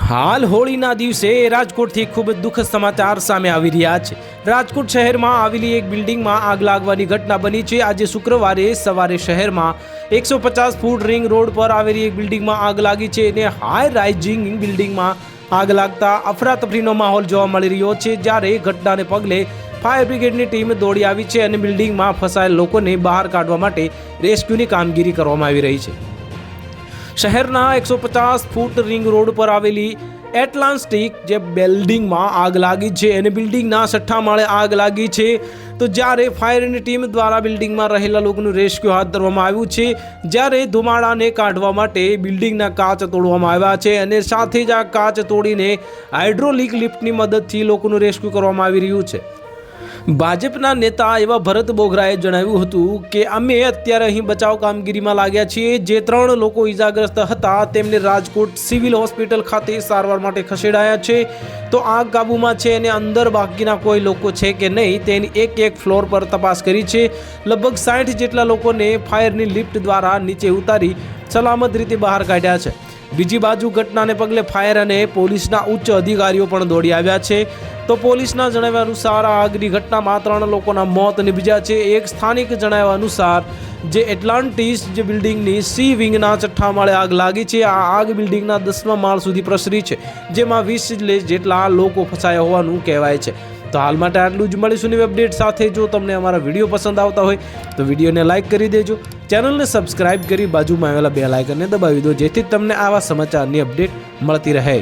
હાલ હોળીના દિવસે રાજકોટથી ખૂબ જ દુઃખદ સમાચાર સામે આવી રહ્યા છે। રાજકોટ શહેરમાં આવેલી એક બિલ્ડિંગમાં આગ લાગવાની ઘટના બની છે। આજે શુક્રવારે સવારે શહેરમાં 150 ફૂટ રિંગ રોડ પર આવેલી એક બિલ્ડિંગમાં આગ લાગી છે અને હાઈ રાઇઝિંગ બિલ્ડિંગમાં આગ લાગતા અફરાતફરીનો માહોલ જોવા મળી રહ્યો છે। જ્યારે ઘટનાને પગલે ફાયર બ્રિગેડની ટીમ દોડી આવી છે અને બિલ્ડિંગમાં ફસાયેલ લોકોને બહાર કાઢવા માટે રેસ્ક્યુની કામગીરી કરવામાં આવી રહી છે। શહેરના 150 ફૂટ રિંગ રોડ પર આવેલી એટલાન્ટિક જે બિલ્ડિંગમાં આગ લાગી છે અને બિલ્ડિંગના 6થા માળે આગ લાગી છે। તો જ્યારે ફાયરની ટીમ દ્વારા બિલ્ડિંગમાં રહેલા લોકોનું રેસ્ક્યુ હાથ ધરવામાં આવ્યું છે। જ્યારે ધુમાડાને કાઢવા માટે બિલ્ડિંગના કાચ તોડવામાં આવ્યા છે અને સાથે જ આ કાચ તોડીને હાઇડ્રોલિક લિફ્ટની મદદથી લોકોનું રેસ્ક્યુ કરવામાં આવી રહ્યું છે। ભાજપના નેતા એવા ભરત બોગરાએ જણાવ્યું હતું કે અમે અત્યારે અહીં બચાવ કામગીરીમાં લાગ્યા છીએ। જે 3 લોકો ઇજાગ્રસ્ત હતા તેમને રાજકોટ સિવિલ હોસ્પિટલ ખાતે સારવાર માટે ખસેડાયા છે। તો આગ કાબૂમાં છે અને અંદર બાકીના કોઈ લોકો છે કે નહીં તેની એક ફ્લોર પર તપાસ કરી છે। લગભગ 60 જેટલા લોકોને ફાયરની લિફ્ટ દ્વારા નીચે ઉતારી સલામત રીતે બહાર કાઢ્યા છે। બીજી બાજુ ઘટનાને પગલે ફાયર અને પોલીસના ઉચ્ચ અધિકારીઓ પણ દોડી આવ્યા છે। તો પોલીસના જણાવ્યા અનુસાર આ આગની ઘટનામાં 3 લોકોના મોત નીપજ્યા છે। એક સ્થાનિક જણાવ્યા અનુસાર જે એટલાન્ટિસ જે બિલ્ડિંગની સી વિંગના 6થા માળે આગ લાગી છે। આ આગ બિલ્ડિંગના 10મા માળ સુધી પ્રસરી છે, જેમાં 20 જેટલા લોકો ફસાયા હોવાનું કહેવાય છે। તો હાલ માટે આટલું જ। મળીશું નવી અપડેટ સાથે। જો તમને અમારા વિડીયો પસંદ આવતા હોય તો વિડીયોને લાઇક કરી દેજો, ચેનલને સબસ્ક્રાઇબ કરી બાજુમાં આવેલા બેલ આઇકનને દબાવી દો, જેથી તમને આવા સમાચારની અપડેટ મળતી રહે।